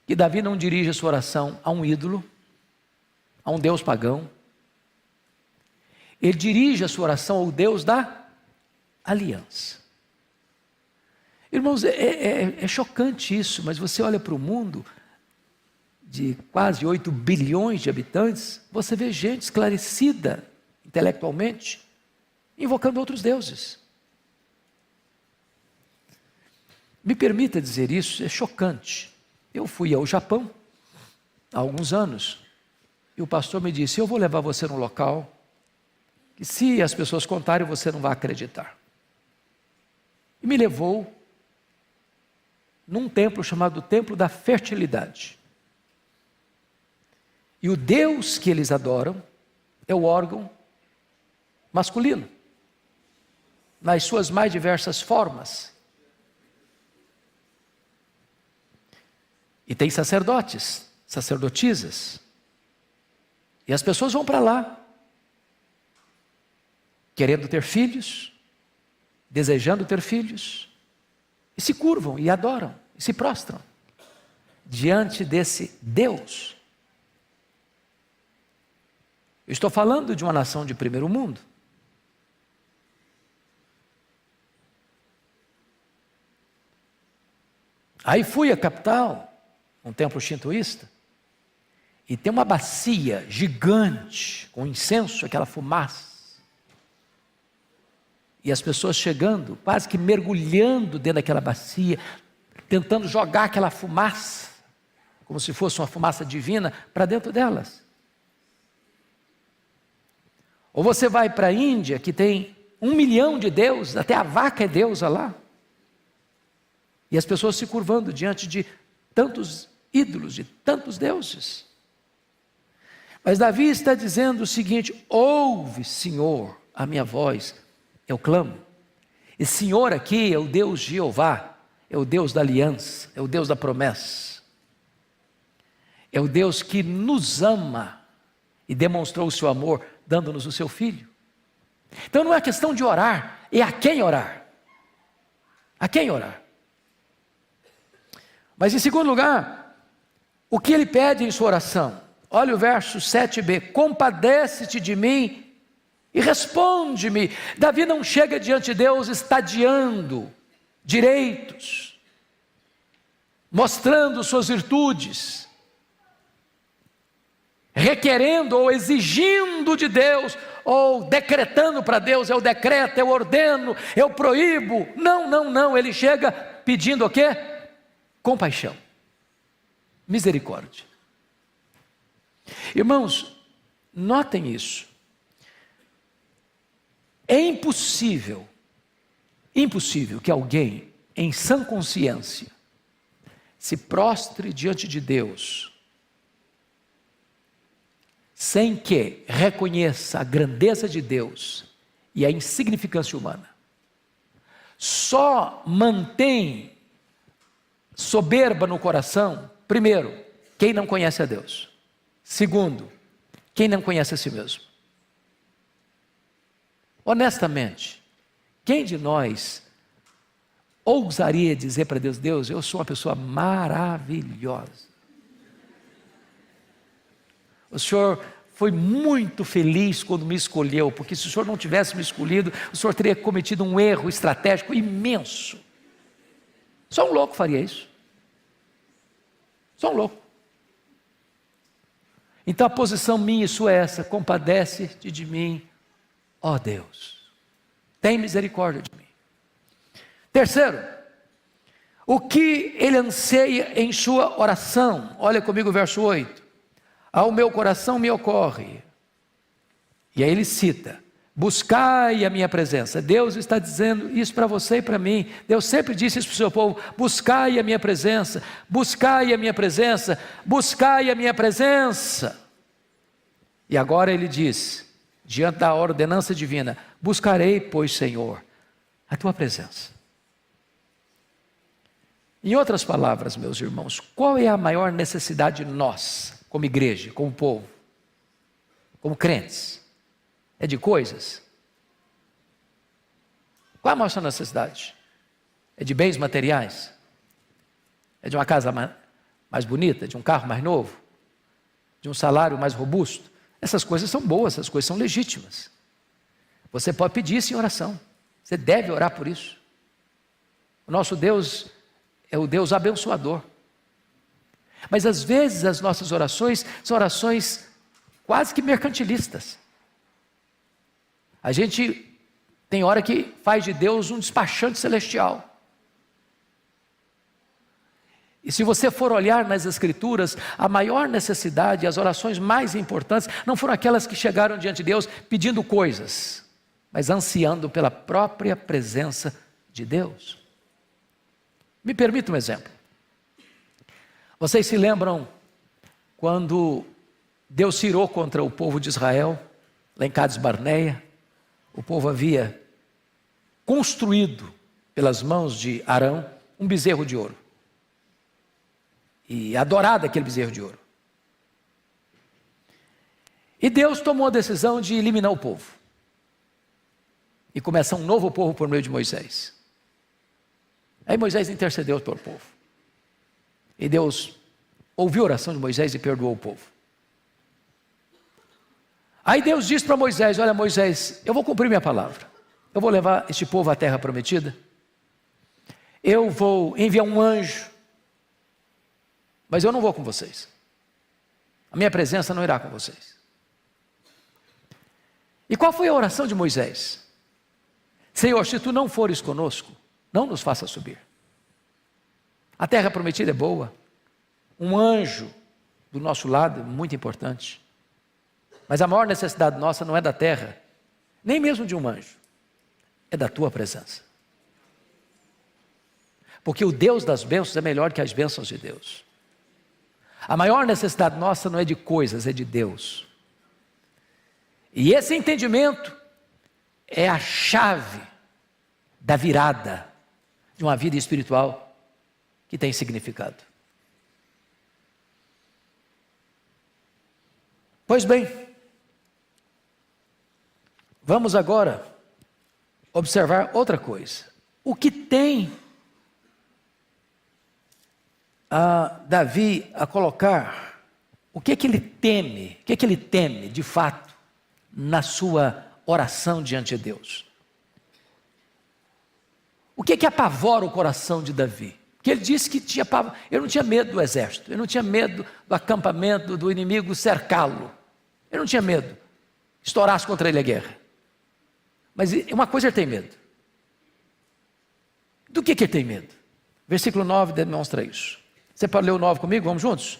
[SPEAKER 2] que Davi não dirige a sua oração a um ídolo, a um Deus pagão. Ele dirige a sua oração ao Deus da aliança. Irmãos, é chocante isso, mas você olha para o mundo de quase 8 bilhões de habitantes, você vê gente esclarecida intelectualmente, invocando outros deuses. Me permita dizer isso, é chocante. Eu fui ao Japão há alguns anos e o pastor me disse: eu vou levar você num local que, se as pessoas contarem, você não vai acreditar. E me levou num templo chamado Templo da Fertilidade. E o Deus que eles adoram é o órgão masculino, nas suas mais diversas formas. E tem sacerdotes, sacerdotisas. E as pessoas vão para lá, querendo ter filhos, desejando ter filhos, e se curvam, e adoram, e se prostram diante desse Deus. Eu estou falando de uma nação de primeiro mundo. Aí fui à capital, um templo shintoísta, e tem uma bacia gigante, com incenso, aquela fumaça. E as pessoas chegando, quase que mergulhando dentro daquela bacia, tentando jogar aquela fumaça, como se fosse uma fumaça divina, para dentro delas. Ou você vai para a Índia, que tem 1 milhão de deuses, até a vaca é deusa lá. E as pessoas se curvando diante de tantos ídolos, de tantos deuses. Mas Davi está dizendo o seguinte: ouve, Senhor, a minha voz, eu clamo. E Senhor aqui é o Deus Jeová, é o Deus da aliança, é o Deus da promessa. É o Deus que nos ama e demonstrou o seu amor, dando-nos o seu Filho. Então não é questão de orar, é a quem orar. A quem orar. Mas em segundo lugar, o que ele pede em sua oração? Olha o verso 7b: compadece-te de mim e responde-me. Davi não chega diante de Deus estadiando direitos, mostrando suas virtudes, requerendo ou exigindo de Deus, ou decretando para Deus: eu decreto, eu ordeno, eu proíbo. Não, ele chega pedindo o quê? Compaixão, misericórdia. Irmãos, notem isso. É impossível que alguém em sã consciência se prostre diante de Deus sem que reconheça a grandeza de Deus e a insignificância humana. Só mantém soberba no coração, primeiro, quem não conhece a Deus. Segundo, quem não conhece a si mesmo. Honestamente, quem de nós ousaria dizer para Deus: Deus, eu sou uma pessoa maravilhosa. O Senhor foi muito feliz quando me escolheu, porque se o Senhor não tivesse me escolhido, o Senhor teria cometido um erro estratégico imenso. Só um louco faria isso. Só um louco. Então a posição minha e sua é essa: compadece-te de mim, ó Deus, tem misericórdia de mim. Terceiro, o que ele anseia em sua oração? Olha comigo o verso 8: ao meu coração me ocorre, e aí ele cita: buscai a minha presença. Deus está dizendo isso para você e para mim. Deus sempre disse isso para o seu povo: buscai a minha presença, buscai a minha presença, buscai a minha presença. E agora ele diz, diante da ordenança divina: buscarei, pois, Senhor, a tua presença. Em outras palavras, meus irmãos, qual é a maior necessidade de nós, como igreja, como povo, como crentes? É de coisas? Qual é a nossa necessidade? É de bens materiais? É de uma casa mais bonita? De um carro mais novo? De um salário mais robusto? Essas coisas são boas, essas coisas são legítimas. Você pode pedir isso em oração. Você deve orar por isso. O nosso Deus é o Deus abençoador. Mas às vezes as nossas orações são orações quase que mercantilistas. A gente tem hora que faz de Deus um despachante celestial. E se você for olhar nas Escrituras, a maior necessidade, as orações mais importantes, não foram aquelas que chegaram diante de Deus pedindo coisas, mas ansiando pela própria presença de Deus. Me permita um exemplo. Vocês se lembram quando Deus se irou contra o povo de Israel, lá em Cades Barneia? O povo havia construído, pelas mãos de Arão, um bezerro de ouro. E adorado aquele bezerro de ouro. E Deus tomou a decisão de eliminar o povo. E começar um novo povo por meio de Moisés. Aí Moisés intercedeu pelo povo. E Deus ouviu a oração de Moisés e perdoou o povo. Aí Deus disse para Moisés: olha Moisés, eu vou cumprir minha palavra. Eu vou levar este povo à terra prometida. Eu vou enviar um anjo. Mas eu não vou com vocês. A minha presença não irá com vocês. E qual foi a oração de Moisés? Senhor, se tu não fores conosco, não nos faça subir. A terra prometida é boa. Um anjo do nosso lado é muito importante. Mas a maior necessidade nossa não é da terra, nem mesmo de um anjo. É da tua presença. Porque o Deus das bênçãos é melhor que as bênçãos de Deus. A maior necessidade nossa não é de coisas, é de Deus. E esse entendimento é a chave da virada de uma vida espiritual que tem significado. Pois bem, vamos agora observar outra coisa. O que tem Davi a colocar, o que ele teme, o que ele teme de fato na sua oração diante de Deus? O que apavora o coração de Davi? Porque ele disse que ele não tinha medo do exército, ele não tinha medo do acampamento do inimigo cercá-lo, ele não tinha medo, estourasse contra ele a guerra. Mas uma coisa ele tem medo. Do que ele tem medo? Versículo 9 demonstra isso. Você pode ler o 9 comigo? Vamos juntos?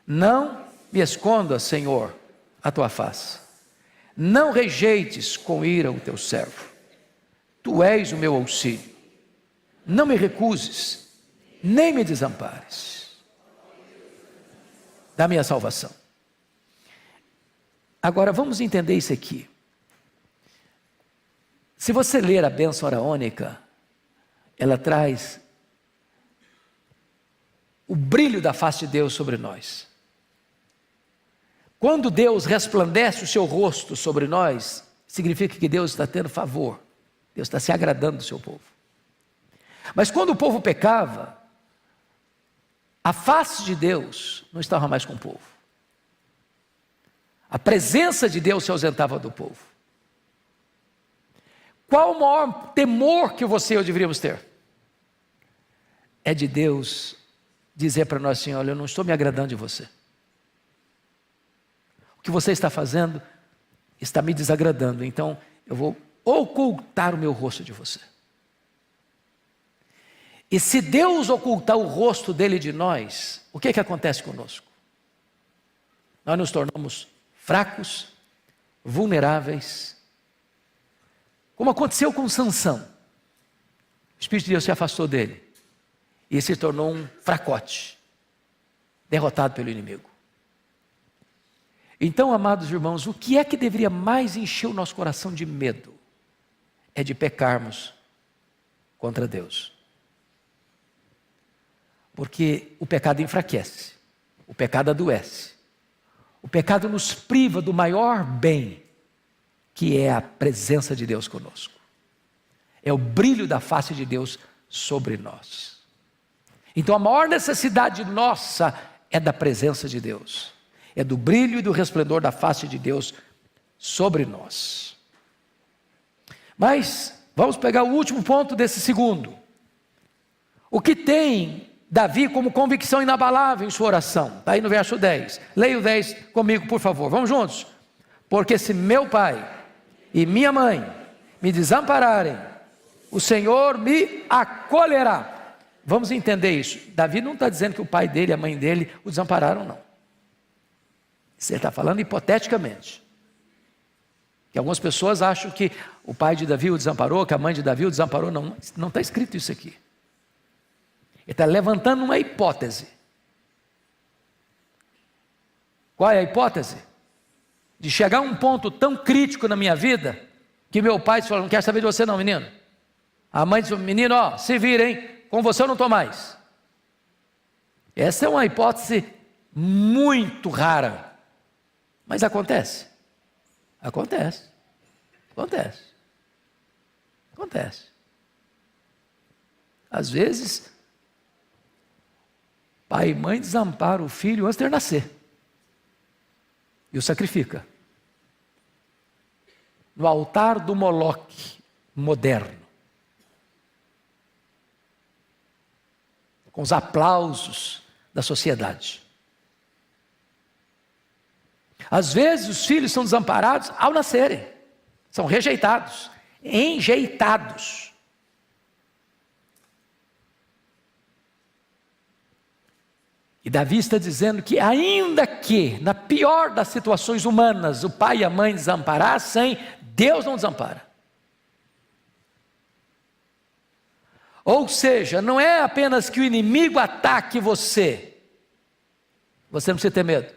[SPEAKER 2] Não me esconda, Senhor, a tua face. Não rejeites com ira o teu servo. Tu és o meu auxílio. Não me recuses, nem me desampares da minha salvação. Agora vamos entender isso aqui. Se você ler a bênção araônica, ela traz o brilho da face de Deus sobre nós. Quando Deus resplandece o seu rosto sobre nós, significa que Deus está tendo favor, Deus está se agradando do seu povo. Mas quando o povo pecava, a face de Deus não estava mais com o povo. A presença de Deus se ausentava do povo. Qual o maior temor que você e eu deveríamos ter? É de Deus dizer para nós assim: olha, eu não estou me agradando de você. O que você está fazendo está me desagradando, então eu vou ocultar o meu rosto de você. E se Deus ocultar o rosto dele de nós, o que acontece conosco? Nós nos tornamos fracos, vulneráveis, como aconteceu com Sansão. O Espírito de Deus se afastou dele e se tornou um fracote, derrotado pelo inimigo. Então, amados irmãos, o que é que deveria mais encher o nosso coração de medo? É de pecarmos contra Deus. Porque o pecado enfraquece, o pecado adoece, o pecado nos priva do maior bem, que é a presença de Deus conosco. É o brilho da face de Deus sobre nós. Então a maior necessidade nossa é da presença de Deus. É do brilho e do resplendor da face de Deus sobre nós. Mas vamos pegar o último ponto desse segundo. O que tem Davi como convicção inabalável em sua oração? Está aí no verso 10. Leia o 10 comigo, por favor. Vamos juntos? Porque se meu pai e minha mãe me desampararem, o Senhor me acolherá vamos entender isso. Davi não está dizendo que o pai dele e a mãe dele o desampararam, não. Você está falando hipoteticamente. Que algumas pessoas acham que o pai de Davi o desamparou, que a mãe de Davi o desamparou. Não, não está escrito isso aqui. Ele está levantando uma hipótese. Qual é a hipótese? De chegar a um ponto tão crítico na minha vida, que meu pai falou, não quero saber de você não, menino. A mãe disse, menino, ó, se vira, hein? Com você eu não estou mais. Essa é uma hipótese muito rara. Mas acontece. Acontece. Acontece. Acontece. Às vezes, pai e mãe desamparam o filho antes de ele nascer. E o sacrifica. No altar do Moloque moderno. Com os aplausos da sociedade. Às vezes os filhos são desamparados ao nascerem. São rejeitados, enjeitados. E Davi está dizendo que ainda que, na pior das situações humanas, o pai e a mãe desamparassem, Deus não desampara. Ou seja, não é apenas que o inimigo ataque você não precisa ter medo.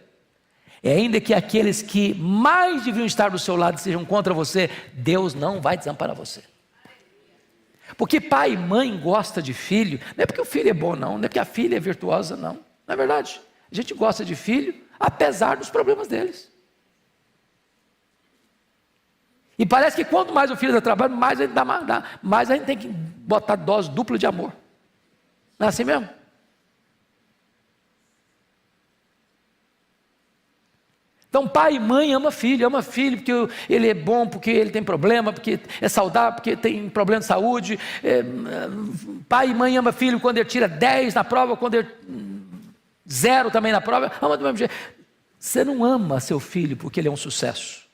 [SPEAKER 2] É ainda que aqueles que mais deviam estar do seu lado sejam contra você, Deus não vai desamparar você. Porque pai e mãe gostam de filho, não é porque o filho é bom não é porque a filha é virtuosa não é verdade. A gente gosta de filho, apesar dos problemas deles. E parece que quanto mais o filho dá trabalho, mais a gente tem que botar dose dupla de amor. Não é assim mesmo? Então pai e mãe ama filho porque ele é bom, porque ele tem problema, porque é saudável, porque tem problema de saúde. Pai e mãe ama filho quando ele tira 10 na prova, quando ele 0 também na prova, ama do mesmo jeito. Você não ama seu filho porque ele é um sucesso.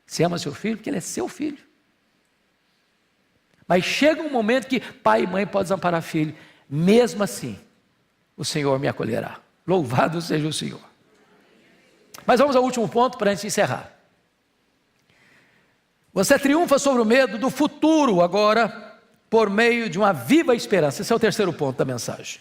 [SPEAKER 2] Você ama seu filho porque ele é seu filho. Mas chega um momento que pai e mãe podem desamparar filho. Mesmo assim, o Senhor me acolherá. Louvado seja o Senhor. Mas vamos ao último ponto para a gente encerrar. Você triunfa sobre o medo do futuro agora, por meio de uma viva esperança. Esse é o terceiro ponto da mensagem.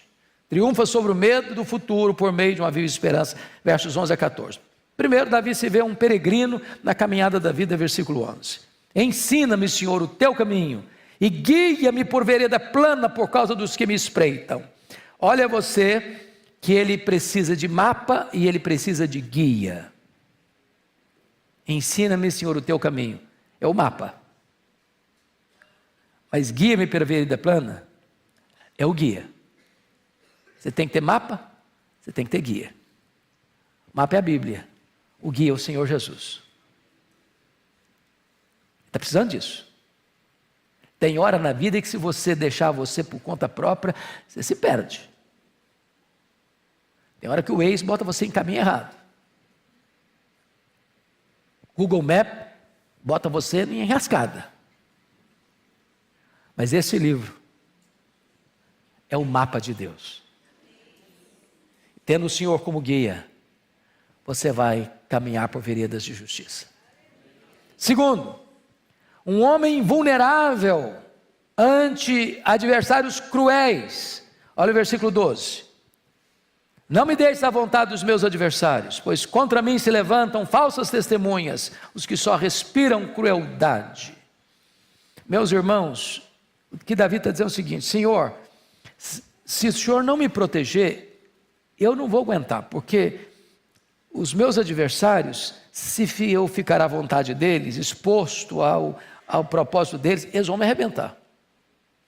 [SPEAKER 2] Triunfa sobre o medo do futuro por meio de uma viva esperança. Versos 11 a 14. Primeiro, Davi se vê um peregrino na caminhada da vida, versículo 11. Ensina-me, Senhor, o teu caminho, e guia-me por vereda plana por causa dos que me espreitam. Olha você que ele precisa de mapa e ele precisa de guia. Ensina-me, Senhor, o teu caminho. É o mapa. Mas guia-me pela vereda plana é o guia. Você tem que ter mapa, você tem que ter guia. O mapa é a Bíblia. O guia é o Senhor Jesus. Está precisando disso. Tem hora na vida que se você deixar você por conta própria, você se perde. Tem hora que o Waze bota você em caminho errado. Google Maps bota você em enrascada. Mas esse livro é o mapa de Deus. Tendo o Senhor como guia, você vai caminhar por veredas de justiça. Segundo, um homem vulnerável ante adversários cruéis. Olha o versículo 12. Não me deixes à vontade dos meus adversários, pois contra mim se levantam falsas testemunhas, os que só respiram crueldade. Meus irmãos, o que Davi está dizendo é o seguinte: Senhor, se o Senhor não me proteger, eu não vou aguentar, porque os meus adversários, se eu ficar à vontade deles, exposto ao propósito deles, eles vão me arrebentar,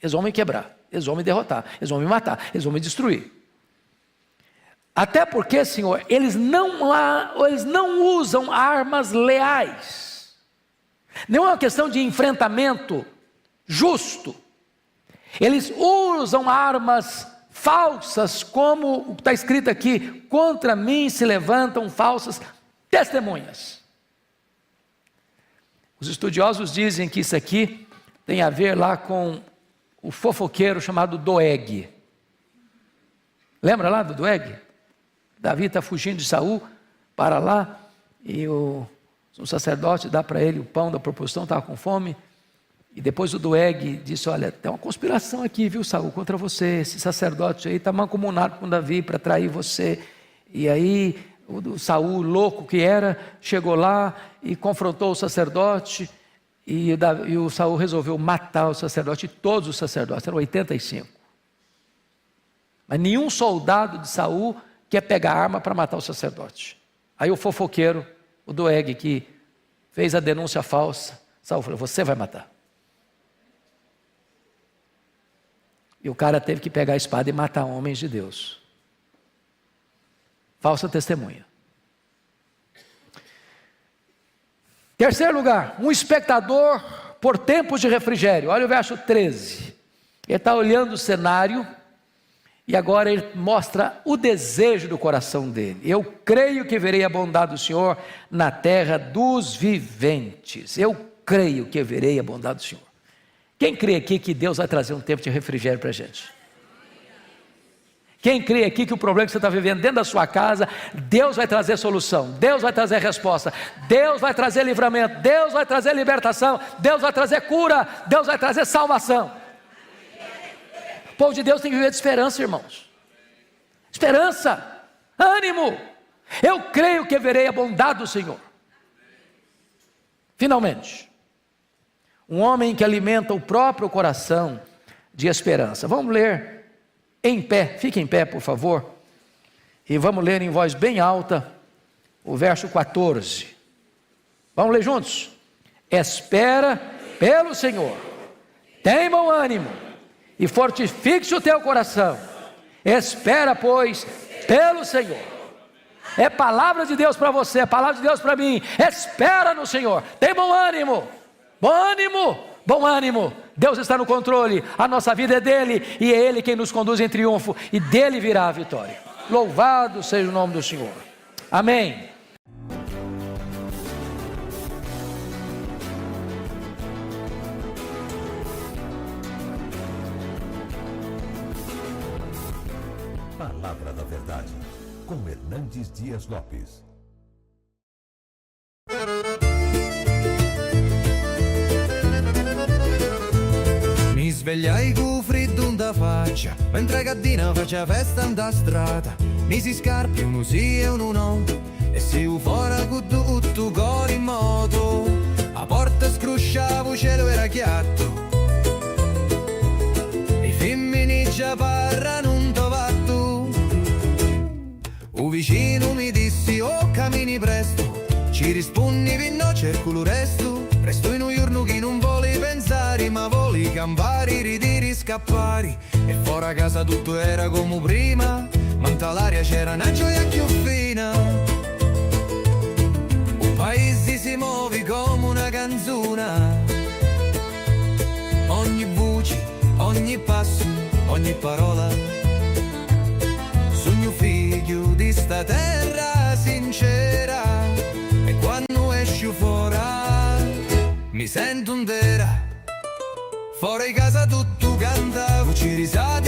[SPEAKER 2] eles vão me quebrar, eles vão me derrotar, eles vão me matar, eles vão me destruir. Até porque, Senhor, eles não usam armas leais. Não é uma questão de enfrentamento justo. Eles usam armas falsas, como está escrito aqui: contra mim se levantam falsas testemunhas. Os estudiosos dizem que isso aqui tem a ver lá com o fofoqueiro chamado Doeg. Lembra lá do Doeg? Davi está fugindo de Saul, para lá, e o sacerdote dá para ele o pão da proposição, estava com fome, e depois o Doeg disse: olha, tem uma conspiração aqui, viu, Saul, contra você, esse sacerdote aí está mancomunado com Davi para trair você. E aí o Saul, louco que era, chegou lá e confrontou o sacerdote, e o Saul resolveu matar o sacerdote, e todos os sacerdotes, eram 85. Mas nenhum soldado de Saul quer pegar arma para matar o sacerdote. Aí o fofoqueiro, o Doeg, que fez a denúncia falsa, Saul falou: você vai matar. E o cara teve que pegar a espada e matar homens de Deus. Falsa testemunha. Terceiro lugar, um espectador por tempos de refrigério. Olha o verso 13. Ele está olhando o cenário e agora ele mostra o desejo do coração dele. Eu creio que verei a bondade do Senhor na terra dos viventes. Eu creio que verei a bondade do Senhor. Quem crê aqui que Deus vai trazer um tempo de refrigério para a gente? Quem crê aqui que o problema que você está vivendo dentro da sua casa, Deus vai trazer solução, Deus vai trazer resposta, Deus vai trazer livramento, Deus vai trazer libertação, Deus vai trazer cura, Deus vai trazer salvação. O povo de Deus tem que viver de esperança, irmãos. Esperança, ânimo. Eu creio que verei a bondade do Senhor. Finalmente, um homem que alimenta o próprio coração de esperança. Vamos ler em pé, fique em pé, por favor, e vamos ler em voz bem alta o verso 14. Vamos ler juntos? Espera pelo Senhor, tem bom ânimo e fortifique-se o teu coração. Espera, pois, pelo Senhor. É palavra de Deus para você, é palavra de Deus para mim. Espera no Senhor, tem bom ânimo, bom ânimo, bom ânimo. Deus está no controle, a nossa vida é dele, e é ele quem nos conduz em triunfo, e dele virá a vitória. Louvado seja o nome do Senhor. Amém.
[SPEAKER 1] Palavra da Verdade, com Hernandes Dias Lopes.
[SPEAKER 3] Mi svegliai con freddo da faccia, mentre Caddina faccia festa da strada. Misi scarpi, uno sì e uno no, e si fuori con tutto cor in moto. A porta scrusciavo, il cielo era chiatto, e femmini già parlano un tovatto. Un vicino mi dissi: oh, cammini presto, ci rispondi no, cerco lo resto. Presto in un giorno che non vuole pensare, ma vuole campare, ridere, scappare. E fuori a casa tutto era come prima, ma in l'aria c'era una gioia più fina. Un paese si muove come una canzone, ogni voce, ogni passo, ogni parola. Sogno figlio di sta terra sincera, e quando esci fuori mi sento intera. Fuori casa tutto canta, ci risate